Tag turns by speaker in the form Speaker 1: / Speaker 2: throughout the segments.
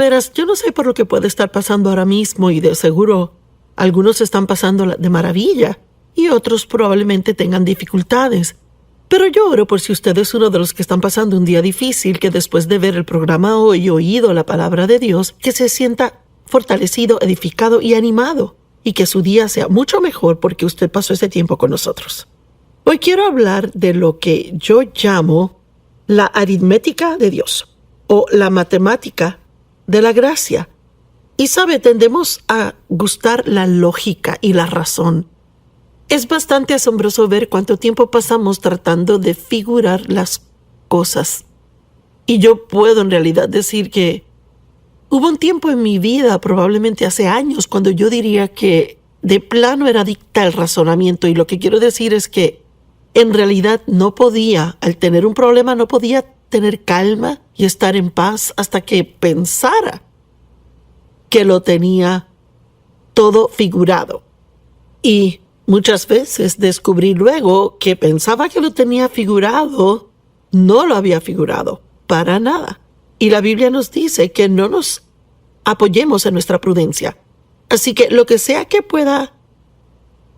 Speaker 1: Verás, yo no sé por lo que puede estar pasando ahora mismo y de seguro algunos están pasando de maravilla y otros probablemente tengan dificultades. Pero yo oro por si usted es uno de los que están pasando un día difícil, que después de ver el programa hoy y oído la palabra de Dios, que se sienta fortalecido, edificado y animado, y que su día sea mucho mejor porque usted pasó ese tiempo con nosotros. Hoy quiero hablar de lo que yo llamo la aritmética de Dios, o la matemática de la gracia. Y sabe, tendemos a gustar la lógica y la razón. Es bastante asombroso ver cuánto tiempo pasamos tratando de figurar las cosas. Y yo puedo en realidad decir que hubo un tiempo en mi vida, probablemente hace años, cuando yo diría que de plano era adicta al razonamiento. Y lo que quiero decir es que en realidad no podía, al tener un problema, no podía tener calma y estar en paz hasta que pensara que lo tenía todo figurado. Y muchas veces descubrí luego que pensaba que lo tenía figurado, no lo había figurado, para nada. Y la Biblia nos dice que no nos apoyemos en nuestra prudencia. Así que lo que sea que pueda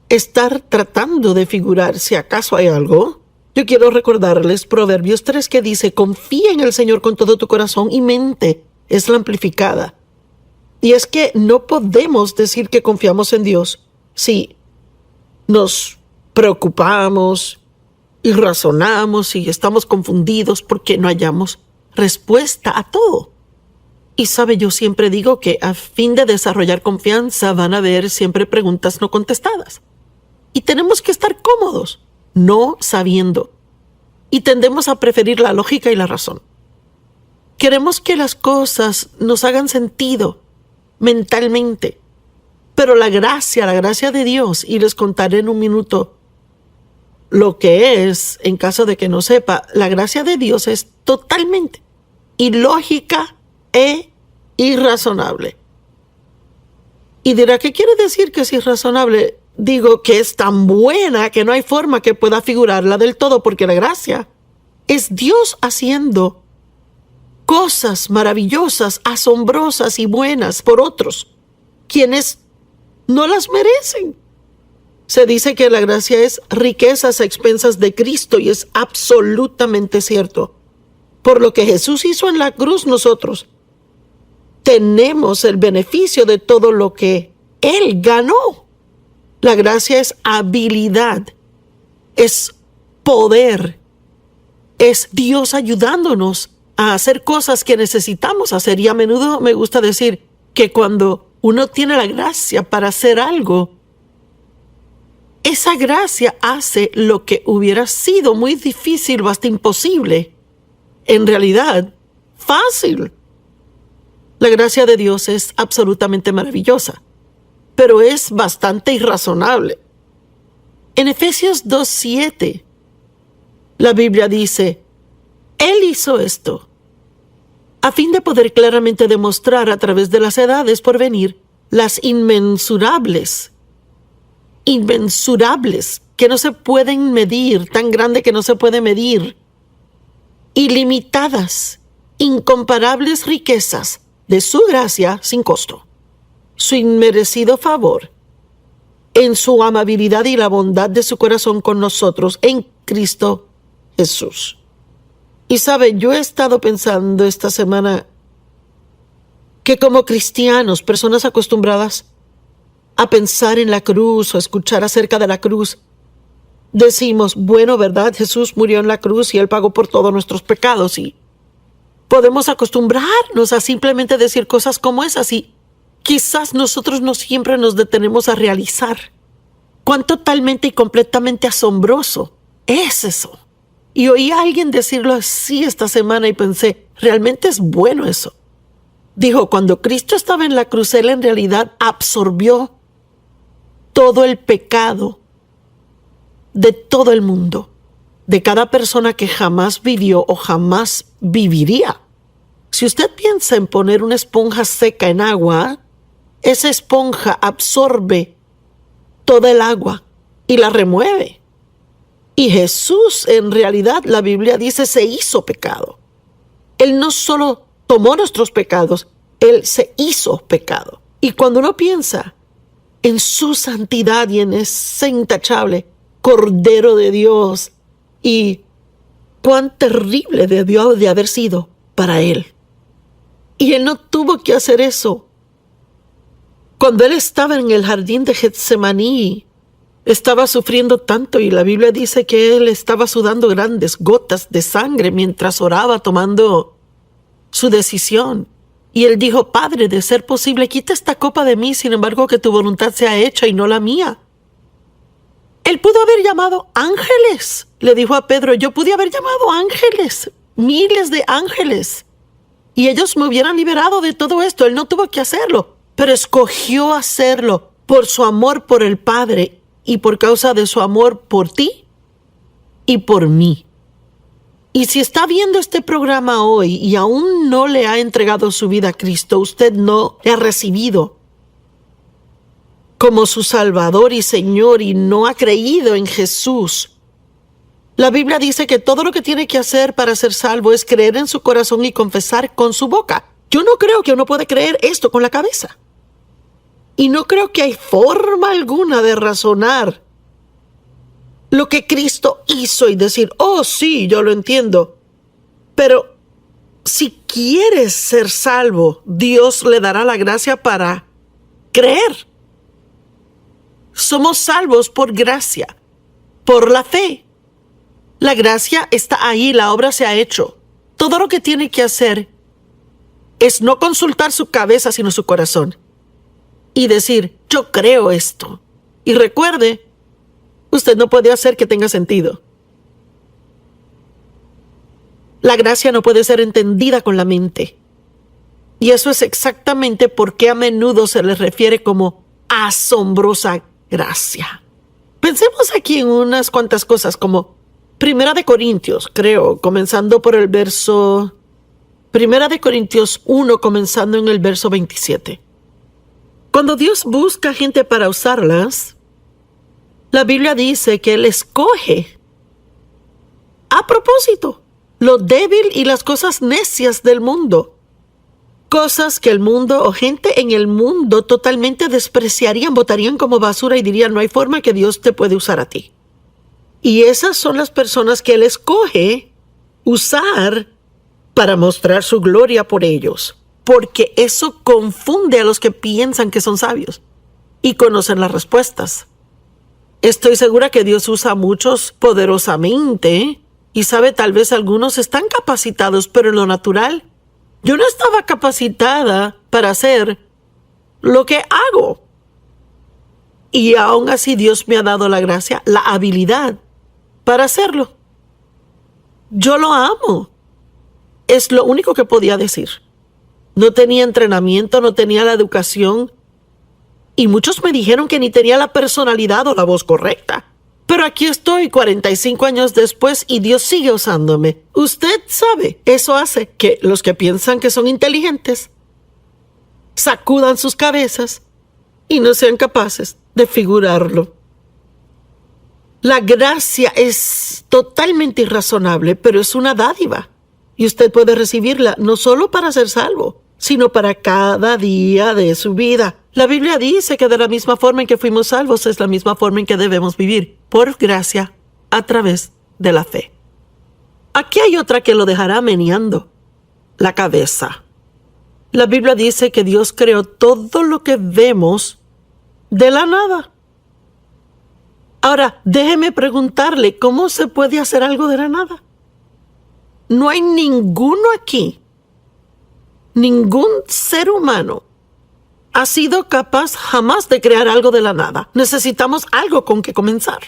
Speaker 1: estar tratando de figurar, si acaso hay algo, yo quiero recordarles Proverbios 3 que dice: confía en el Señor con todo tu corazón y mente. Es la amplificada. Y es que no podemos decir que confiamos en Dios si nos preocupamos y razonamos y estamos confundidos porque no hallamos respuesta a todo. Y sabe, yo siempre digo que a fin de desarrollar confianza van a haber siempre preguntas no contestadas. Y tenemos que estar cómodos, no sabiendo. Y tendemos a preferir la lógica y la razón. Queremos que las cosas nos hagan sentido mentalmente. Pero la gracia de Dios, y les contaré en un minuto lo que es, en caso de que no sepa, la gracia de Dios es totalmente ilógica e irrazonable. Y dirá, ¿qué quiere decir que es irrazonable? Digo que es tan buena que no hay forma que pueda figurarla del todo, porque la gracia es Dios haciendo cosas maravillosas, asombrosas y buenas por otros, quienes no las merecen. Se dice que la gracia es riquezas a expensas de Cristo, y es absolutamente cierto. Por lo que Jesús hizo en la cruz, nosotros tenemos el beneficio de todo lo que Él ganó. La gracia es habilidad, es poder, es Dios ayudándonos a hacer cosas que necesitamos hacer. Y a menudo me gusta decir que cuando uno tiene la gracia para hacer algo, esa gracia hace lo que hubiera sido muy difícil o hasta imposible, en realidad, fácil. La gracia de Dios es absolutamente maravillosa, pero es bastante irrazonable. En Efesios 2:7, la Biblia dice: Él hizo esto a fin de poder claramente demostrar a través de las edades por venir las inmensurables, que no se pueden medir, tan grande que no se puede medir, ilimitadas, incomparables riquezas de su gracia sin costo, su inmerecido favor, en su amabilidad y la bondad de su corazón con nosotros en Cristo Jesús. Y sabe, yo he estado pensando esta semana que como cristianos, personas acostumbradas a pensar en la cruz o a escuchar acerca de la cruz, decimos, bueno, ¿verdad? Jesús murió en la cruz y Él pagó por todos nuestros pecados, y podemos acostumbrarnos a simplemente decir cosas como esas, y quizás nosotros no siempre nos detenemos a realizar cuán totalmente y completamente asombroso es eso. Y oí a alguien decirlo así esta semana y pensé, realmente es bueno eso. Dijo, cuando Cristo estaba en la cruz, Él en realidad absorbió todo el pecado de todo el mundo, de cada persona que jamás vivió o jamás viviría. Si usted piensa en poner una esponja seca en agua, esa esponja absorbe toda el agua y la remueve. Y Jesús, en realidad, la Biblia dice, se hizo pecado. Él no solo tomó nuestros pecados, Él se hizo pecado. Y cuando uno piensa en su santidad y en ese intachable Cordero de Dios y cuán terrible debió de haber sido para Él. Y Él no tuvo que hacer eso. Cuando Él estaba en el jardín de Getsemaní, estaba sufriendo tanto y la Biblia dice que Él estaba sudando grandes gotas de sangre mientras oraba tomando su decisión. Y Él dijo: Padre, de ser posible, quita esta copa de mí, sin embargo que tu voluntad sea hecha y no la mía. Él pudo haber llamado ángeles. Le dijo a Pedro: yo pude haber llamado ángeles, miles de ángeles, y ellos me hubieran liberado de todo esto. Él no tuvo que hacerlo, pero escogió hacerlo por su amor por el Padre y por causa de su amor por ti y por mí. Y si está viendo este programa hoy y aún no le ha entregado su vida a Cristo, usted no le ha recibido como su Salvador y Señor y no ha creído en Jesús. La Biblia dice que todo lo que tiene que hacer para ser salvo es creer en su corazón y confesar con su boca. Yo no creo que uno puede creer esto con la cabeza. Y no creo que hay forma alguna de razonar lo que Cristo hizo y decir: oh sí, yo lo entiendo. Pero si quieres ser salvo, Dios le dará la gracia para creer. Somos salvos por gracia, por la fe. La gracia está ahí, la obra se ha hecho. Todo lo que tiene que hacer es no consultar su cabeza, sino su corazón. Y decir: yo creo esto. Y recuerde, usted no puede hacer que tenga sentido. La gracia no puede ser entendida con la mente. Y eso es exactamente por qué a menudo se le refiere como asombrosa gracia. Pensemos aquí en unas cuantas cosas como Primera de Corintios, creo, comenzando por el verso... Primera de Corintios 1, comenzando en el verso 27. Cuando Dios busca gente para usarlas, la Biblia dice que Él escoge a propósito lo débil y las cosas necias del mundo. Cosas que el mundo o gente en el mundo totalmente despreciarían, botarían como basura y dirían: no hay forma que Dios te puede usar a ti. Y esas son las personas que Él escoge usar para mostrar su gloria por ellos. Porque eso confunde a los que piensan que son sabios y conocen las respuestas. Estoy segura que Dios usa a muchos poderosamente y sabe, tal vez algunos están capacitados, pero en lo natural yo no estaba capacitada para hacer lo que hago. Y aún así Dios me ha dado la gracia, la habilidad para hacerlo. Yo lo amo. Es lo único que podía decir. No tenía entrenamiento, no tenía la educación. Y muchos me dijeron que ni tenía la personalidad o la voz correcta. Pero aquí estoy 45 años después y Dios sigue usándome. Usted sabe, eso hace que los que piensan que son inteligentes sacudan sus cabezas y no sean capaces de figurarlo. La gracia es totalmente irrazonable, pero es una dádiva. Y usted puede recibirla no solo para ser salvo, sino para cada día de su vida. La Biblia dice que de la misma forma en que fuimos salvos es la misma forma en que debemos vivir, por gracia, a través de la fe. Aquí hay otra que lo dejará meneando la cabeza. La Biblia dice que Dios creó todo lo que vemos de la nada. Ahora, déjeme preguntarle, ¿cómo se puede hacer algo de la nada? No hay ninguno aquí, ningún ser humano ha sido capaz jamás de crear algo de la nada. Necesitamos algo con que comenzar.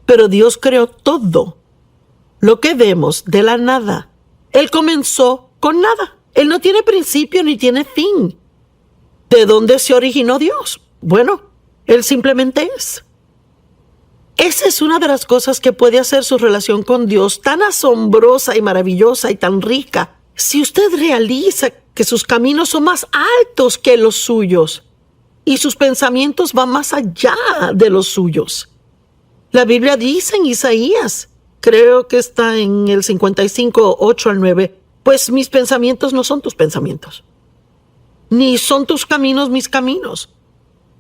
Speaker 1: Pero Dios creó todo lo que vemos de la nada. Él comenzó con nada. Él no tiene principio ni tiene fin. ¿De dónde se originó Dios? Bueno, Él simplemente es. Esa es una de las cosas que puede hacer su relación con Dios tan asombrosa y maravillosa y tan rica. Si usted realiza que sus caminos son más altos que los suyos y sus pensamientos van más allá de los suyos. La Biblia dice en Isaías, creo que está en el 55, 8 al 9, pues mis pensamientos no son tus pensamientos. ni son tus caminos mis caminos,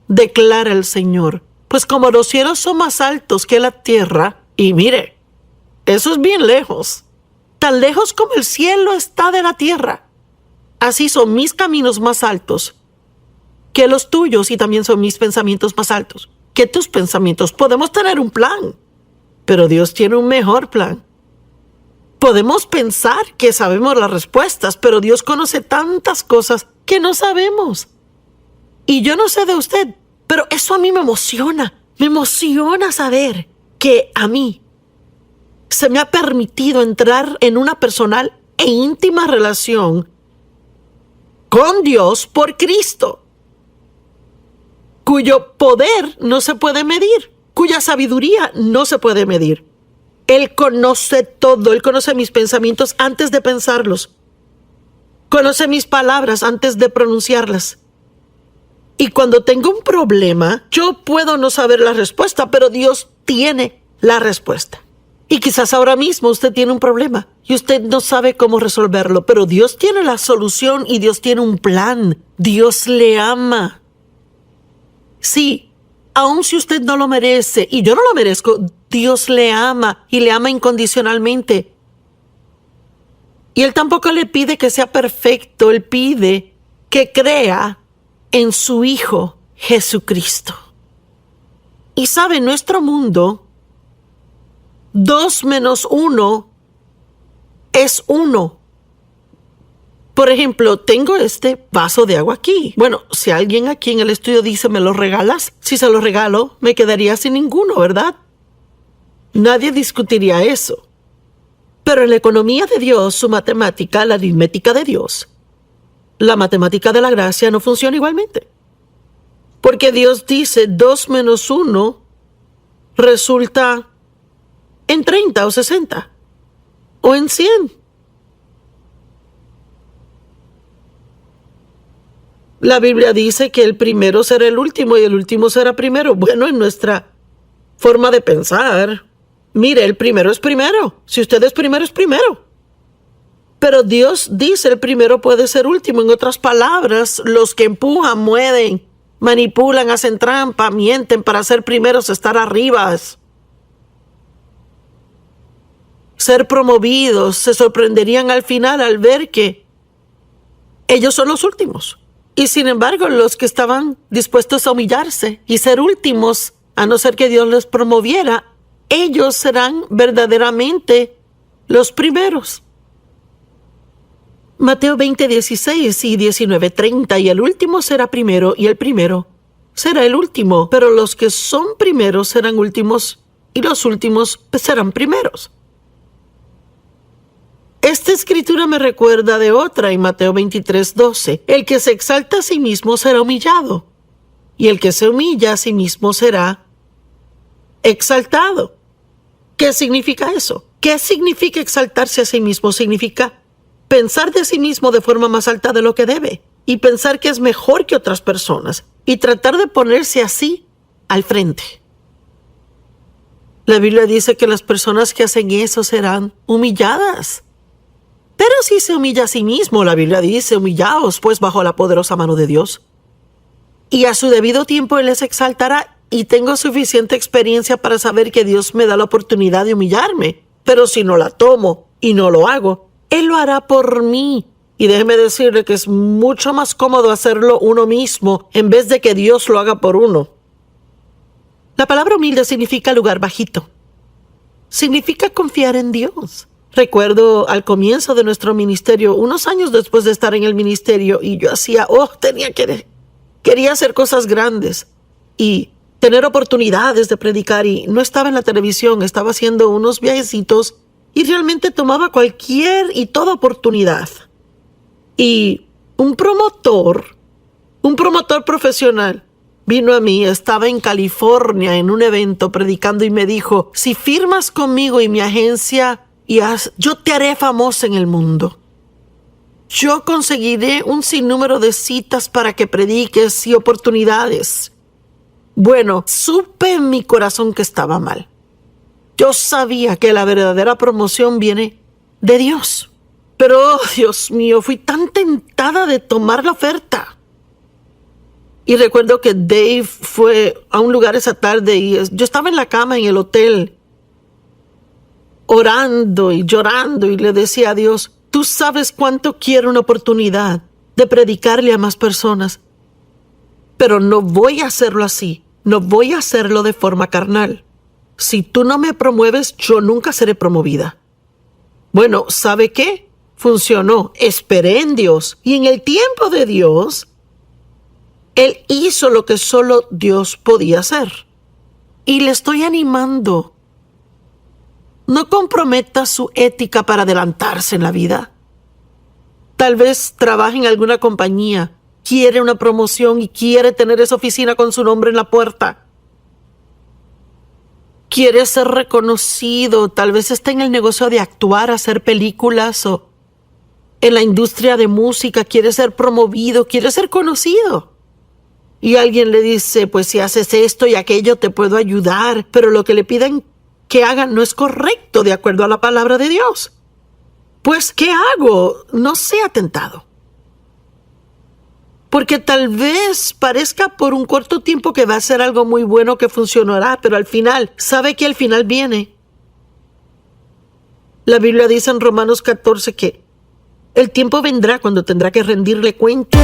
Speaker 1: declara el Señor. Pues como los cielos son más altos que la tierra, y mire, eso es bien lejos, tan lejos como el cielo está de la tierra, así son mis caminos más altos que los tuyos, y también son mis pensamientos más altos que tus pensamientos. Podemos tener un plan, pero Dios tiene un mejor plan. Podemos pensar que sabemos las respuestas, pero Dios conoce tantas cosas que no sabemos. Y yo no sé de usted, pero eso a mí me emociona. Me emociona saber que a mí se me ha permitido entrar en una personal e íntima relación con Dios por Cristo, cuyo poder no se puede medir, cuya sabiduría no se puede medir. Él conoce todo, Él conoce mis pensamientos antes de pensarlos, conoce mis palabras antes de pronunciarlas. Y cuando tengo un problema, yo puedo no saber la respuesta, pero Dios tiene la respuesta. Y quizás ahora mismo usted tiene un problema y usted no sabe cómo resolverlo, pero Dios tiene la solución y Dios tiene un plan. Dios le ama. Sí, aun si usted no lo merece, y yo no lo merezco, Dios le ama y le ama incondicionalmente. Y Él tampoco le pide que sea perfecto, Él pide que crea en su Hijo Jesucristo. Y sabe, en nuestro mundo, 2 menos 1 es 1. Por ejemplo, tengo este vaso de agua aquí. Bueno, si alguien aquí en el estudio dice, ¿me lo regalas? Si se lo regalo, me quedaría sin ninguno, ¿verdad? Nadie discutiría eso. Pero en la economía de Dios, su matemática, la aritmética de Dios, la matemática de la gracia no funciona igualmente. Porque Dios dice 2 menos 1 resulta en 30 o 60 o en 100. La Biblia dice que el primero será el último y el último será primero. Bueno, en nuestra forma de pensar, mire, el primero es primero. Si usted es primero, es primero. Pero Dios dice el primero puede ser último. En otras palabras, los que empujan, mueven, manipulan, hacen trampa, mienten para ser primeros, estar arriba, ser promovidos, se sorprenderían al final al ver que ellos son los últimos. Y sin embargo, los que estaban dispuestos a humillarse y ser últimos, a no ser que Dios les promoviera, ellos serán verdaderamente los primeros. Mateo 20:16 y 19:30, y el último será primero y el primero será el último, pero los que son primeros serán últimos y los últimos serán primeros. Esta escritura me recuerda de otra en Mateo 23:12. El que se exalta a sí mismo será humillado, y el que se humilla a sí mismo será exaltado. ¿Qué significa eso? ¿Qué significa exaltarse a sí mismo? Significa pensar de sí mismo de forma más alta de lo que debe, y pensar que es mejor que otras personas, y tratar de ponerse así al frente. La Biblia dice que las personas que hacen eso serán humilladas. Pero si se humilla a sí mismo, la Biblia dice, humillaos pues bajo la poderosa mano de Dios, y a su debido tiempo Él les exaltará. Y tengo suficiente experiencia para saber que Dios me da la oportunidad de humillarme, pero si no la tomo y no lo hago, Él lo hará por mí. Y déjeme decirle que es mucho más cómodo hacerlo uno mismo en vez de que Dios lo haga por uno. La palabra humilde significa lugar bajito. Significa confiar en Dios. Recuerdo al comienzo de nuestro ministerio, unos años después de estar en el ministerio, y yo quería hacer cosas grandes y tener oportunidades de predicar, y no estaba en la televisión, estaba haciendo unos viajecitos y realmente tomaba cualquier y toda oportunidad. Y un promotor profesional vino a mí, estaba en California en un evento predicando y me dijo, si firmas conmigo y mi agencia, yo te haré famosa en el mundo. Yo conseguiré un sinnúmero de citas para que prediques y oportunidades. Bueno, supe en mi corazón que estaba mal. Yo sabía que la verdadera promoción viene de Dios. Pero, oh, Dios mío, fui tan tentada de tomar la oferta. Y recuerdo que Dave fue a un lugar esa tarde y yo estaba en la cama en el hotel orando y llorando y le decía a Dios, tú sabes cuánto quiero una oportunidad de predicarle a más personas, pero no voy a hacerlo así, no voy a hacerlo de forma carnal. Si tú no me promueves, yo nunca seré promovida. Bueno, ¿sabe qué? Funcionó. Esperé en Dios y en el tiempo de Dios, Él hizo lo que solo Dios podía hacer. Y le estoy animando. No comprometa su ética para adelantarse en la vida. Tal vez trabaje en alguna compañía, quiere una promoción y quiere tener esa oficina con su nombre en la puerta. Quiere ser reconocido, tal vez esté en el negocio de actuar, hacer películas o en la industria de música, quiere ser promovido, quiere ser conocido. Y alguien le dice, pues si haces esto y aquello te puedo ayudar, pero lo que le piden que hagan no es correcto de acuerdo a la palabra de Dios. Pues, ¿qué hago? No sea tentado. Porque tal vez parezca por un corto tiempo que va a ser algo muy bueno que funcionará, pero al final, ¿sabe que al final viene? La Biblia dice en Romanos 14 que el tiempo vendrá cuando tendrá que rendirle cuenta.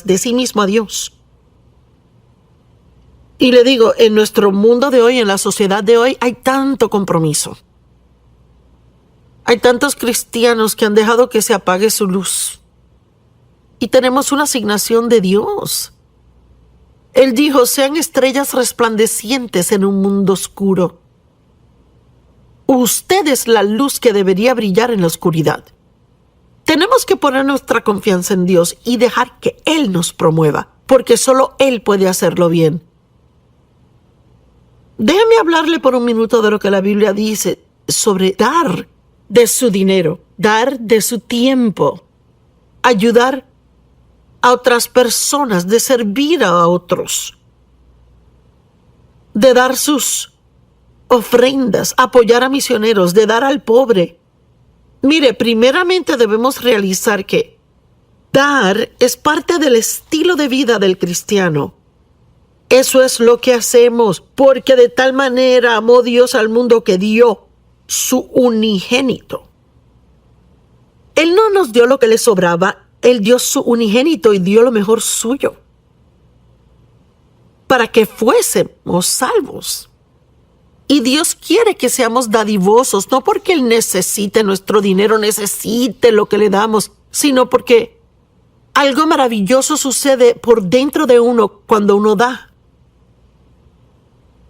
Speaker 1: De sí mismo a Dios. Y le digo, en nuestro mundo de hoy, en la sociedad de hoy, hay tanto compromiso. Hay tantos cristianos que han dejado que se apague su luz. Y tenemos una asignación de Dios. Él dijo, sean estrellas resplandecientes en un mundo oscuro. Usted es la luz que debería brillar en la oscuridad. Tenemos que poner nuestra confianza en Dios y dejar que Él nos promueva, porque solo Él puede hacerlo bien. Déjeme hablarle por un minuto de lo que la Biblia dice sobre dar de su dinero, dar de su tiempo, ayudar a otras personas, de servir a otros, de dar sus ofrendas, apoyar a misioneros, de dar al pobre. Mire, primeramente debemos realizar que dar es parte del estilo de vida del cristiano. Eso es lo que hacemos, porque de tal manera amó Dios al mundo que dio su unigénito. Él no nos dio lo que le sobraba, Él dio su unigénito y dio lo mejor suyo, para que fuésemos salvos. Y Dios quiere que seamos dadivosos, no porque Él necesite nuestro dinero, necesite lo que le damos, sino porque algo maravilloso sucede por dentro de uno cuando uno da.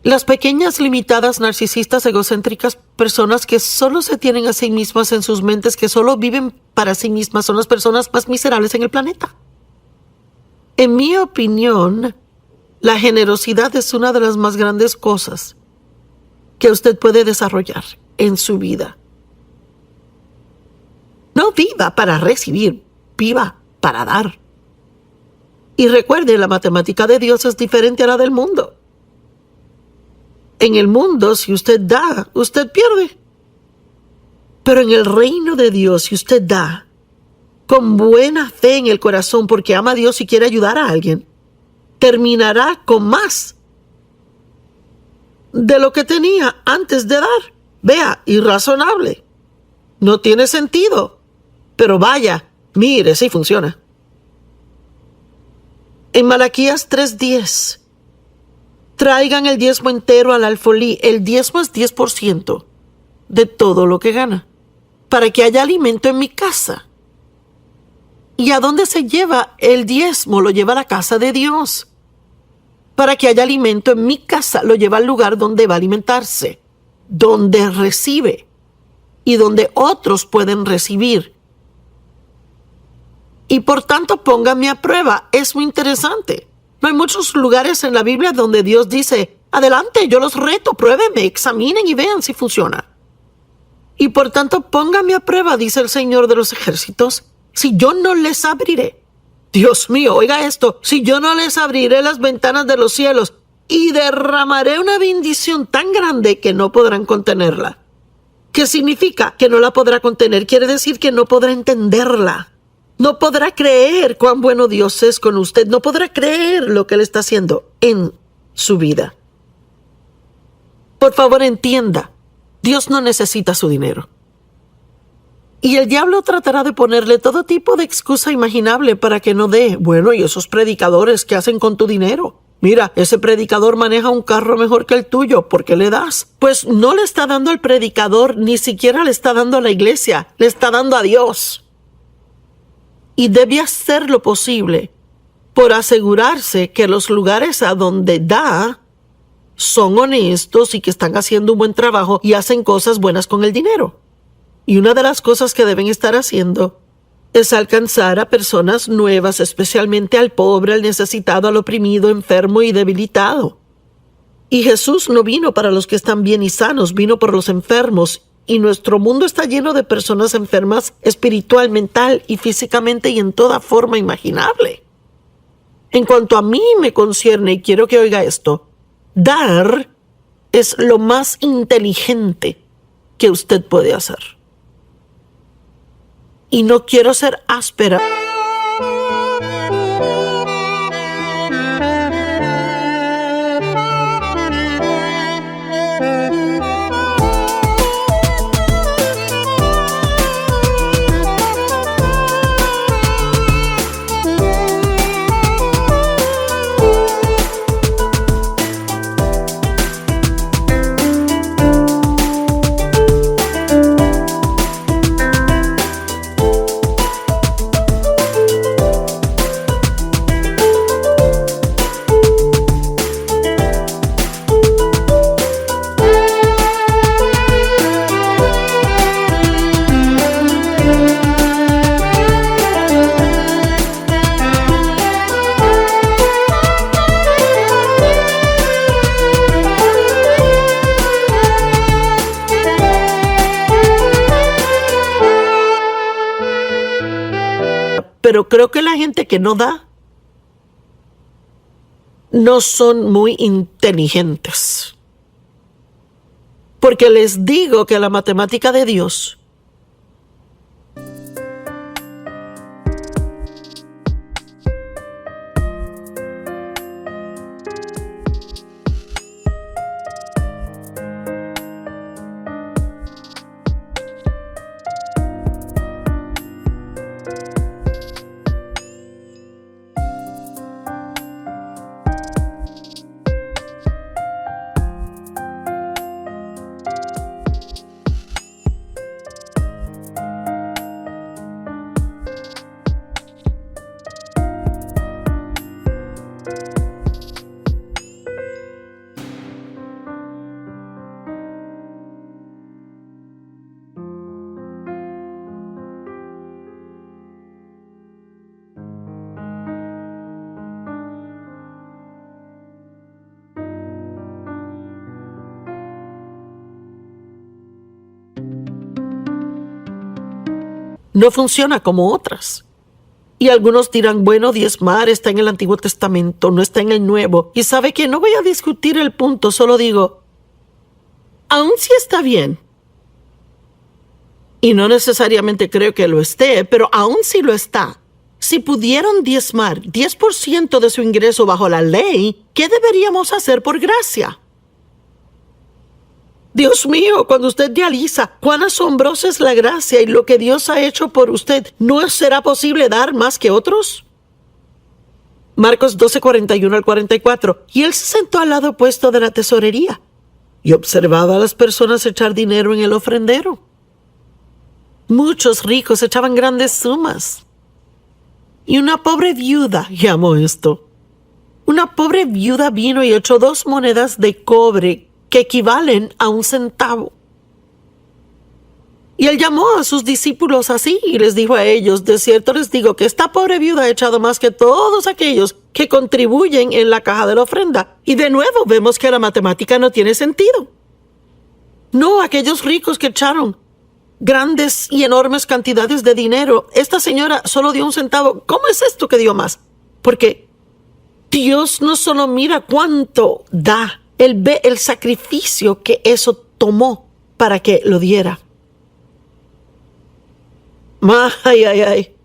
Speaker 1: Las pequeñas, limitadas, narcisistas, egocéntricas, personas que solo se tienen a sí mismas en sus mentes, que solo viven para sí mismas, son las personas más miserables en el planeta. En mi opinión, la generosidad es una de las más grandes cosas que usted puede desarrollar en su vida. No viva para recibir, viva para dar. Y recuerde, la matemática de Dios es diferente a la del mundo. En el mundo, si usted da, usted pierde. Pero en el reino de Dios, si usted da con buena fe en el corazón porque ama a Dios y quiere ayudar a alguien, terminará con más de lo que tenía antes de dar. Vea, irrazonable. No tiene sentido. Pero vaya, mire, sí funciona. En Malaquías 3:10, traigan el diezmo entero al alfolí. El diezmo es 10% de todo lo que gana, para que haya alimento en mi casa. ¿Y a dónde se lleva el diezmo? Lo lleva a la casa de Dios. Para que haya alimento en mi casa, lo lleva al lugar donde va a alimentarse, donde recibe y donde otros pueden recibir. Y por tanto, pónganme a prueba. Es muy interesante. No hay muchos lugares en la Biblia donde Dios dice, adelante, yo los reto, pruébenme, examinen y vean si funciona. Y por tanto, pónganme a prueba, dice el Señor de los ejércitos, si yo no les abriré. Dios mío, oiga esto, si yo no les abriré las ventanas de los cielos y derramaré una bendición tan grande que no podrán contenerla. ¿Qué significa? Que no la podrá contener. Quiere decir que no podrá entenderla. No podrá creer cuán bueno Dios es con usted. No podrá creer lo que Él está haciendo en su vida. Por favor, entienda, Dios no necesita su dinero. Y el diablo tratará de ponerle todo tipo de excusa imaginable para que no dé. Bueno, ¿y esos predicadores qué hacen con tu dinero? Mira, ese predicador maneja un carro mejor que el tuyo. ¿Por qué le das? Pues no le está dando al predicador, ni siquiera le está dando a la iglesia. Le está dando a Dios. Y debe hacer lo posible por asegurarse que los lugares a donde da son honestos y que están haciendo un buen trabajo y hacen cosas buenas con el dinero. Y una de las cosas que deben estar haciendo es alcanzar a personas nuevas, especialmente al pobre, al necesitado, al oprimido, enfermo y debilitado. Y Jesús no vino para los que están bien y sanos, vino por los enfermos. Y nuestro mundo está lleno de personas enfermas espiritual, mental y físicamente y en toda forma imaginable. En cuanto a mí me concierne, y quiero que oiga esto, dar es lo más inteligente que usted puede hacer. Y no quiero ser áspera. Pero creo que la gente que no da no son muy inteligentes. Porque les digo que la matemática de Dios no funciona como otras. Y algunos dirán, bueno, diezmar está en el Antiguo Testamento, no está en el Nuevo. Y sabe que no voy a discutir el punto, solo digo, aun si está bien, y no necesariamente creo que lo esté, pero aun si lo está, si pudieron diezmar 10% de su ingreso bajo la ley, ¿qué deberíamos hacer por gracia? Dios mío, cuando usted realiza cuán asombrosa es la gracia y lo que Dios ha hecho por usted, ¿no será posible dar más que otros? Marcos 12:41 al 44. Y él se sentó al lado opuesto de la tesorería y observaba a las personas echar dinero en el ofrendero. Muchos ricos echaban grandes sumas. Y una pobre viuda llamó esto. Una pobre viuda vino y echó 2 monedas de cobre que equivalen a 1 centavo. Y él llamó a sus discípulos así y les dijo a ellos: de cierto les digo que esta pobre viuda ha echado más que todos aquellos que contribuyen en la caja de la ofrenda. Y de nuevo vemos que la matemática no tiene sentido. No, aquellos ricos que echaron grandes y enormes cantidades de dinero, esta señora solo dio 1 centavo. ¿Cómo es esto que dio más? Porque Dios no solo mira cuánto da, Él ve el sacrificio que eso tomó para que lo diera. Ay.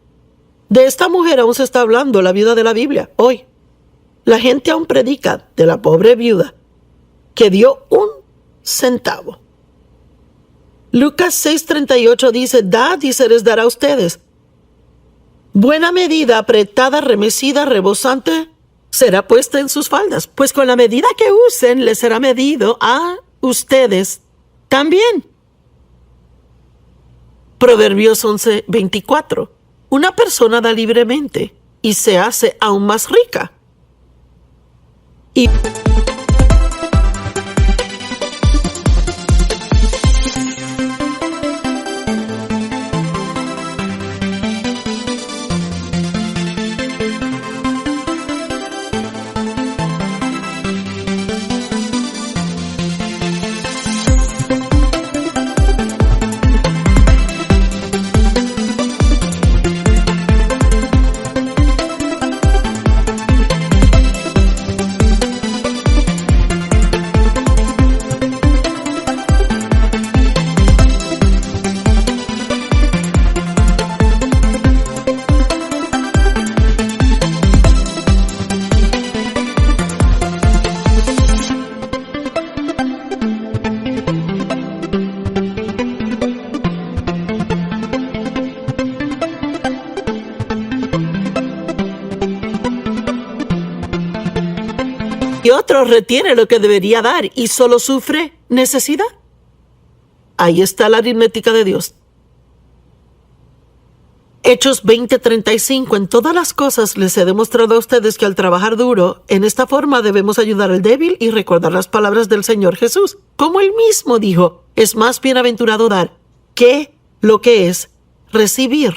Speaker 1: De esta mujer aún se está hablando, la viuda de la Biblia, hoy. La gente aún predica de la pobre viuda que dio 1 centavo. Lucas 6:38 dice: dad y se les dará a ustedes. Buena medida, apretada, remecida, rebosante, será puesta en sus faldas, pues con la medida que usen les será medido a ustedes también. Proverbios 11:24. Una persona da libremente y se hace aún más rica. Y otro retiene lo que debería dar y solo sufre necesidad. Ahí está la aritmética de Dios. Hechos 20:35. En todas las cosas les he demostrado a ustedes que al trabajar duro, en esta forma debemos ayudar al débil y recordar las palabras del Señor Jesús. Como él mismo dijo: es más bienaventurado dar que lo que es recibir.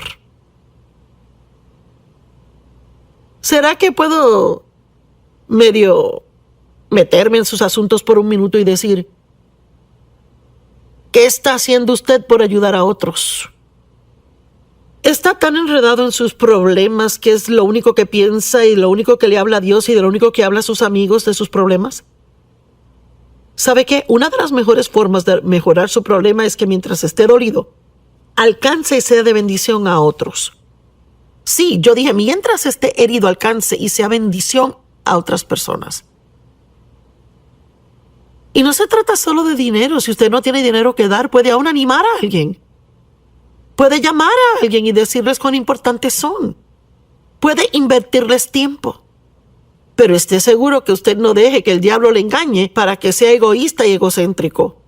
Speaker 1: ¿Será que puedo meterme en sus asuntos por un minuto y decir: ¿qué está haciendo usted por ayudar a otros? ¿Está tan enredado en sus problemas que es lo único que piensa y lo único que le habla a Dios y de lo único que habla a sus amigos de sus problemas? ¿Sabe qué? Una de las mejores formas de mejorar su problema es que mientras esté dolido, alcance y sea de bendición a otros. Sí, yo dije, mientras esté herido, alcance y sea bendición a otras personas. Y no se trata solo de dinero. Si usted no tiene dinero que dar, puede aún animar a alguien. Puede llamar a alguien y decirles cuán importantes son. Puede invertirles tiempo. Pero esté seguro que usted no deje que el diablo le engañe para que sea egoísta y egocéntrico.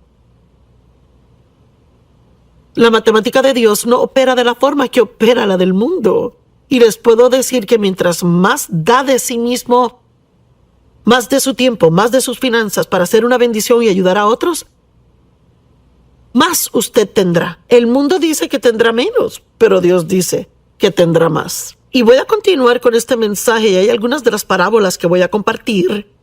Speaker 1: La matemática de Dios no opera de la forma que opera la del mundo. Y les puedo decir que mientras más da de sí mismo, más de su tiempo, más de sus finanzas para hacer una bendición y ayudar a otros, más usted tendrá. El mundo dice que tendrá menos, pero Dios dice que tendrá más. Y voy a continuar con este mensaje y hay algunas de las parábolas que voy a compartir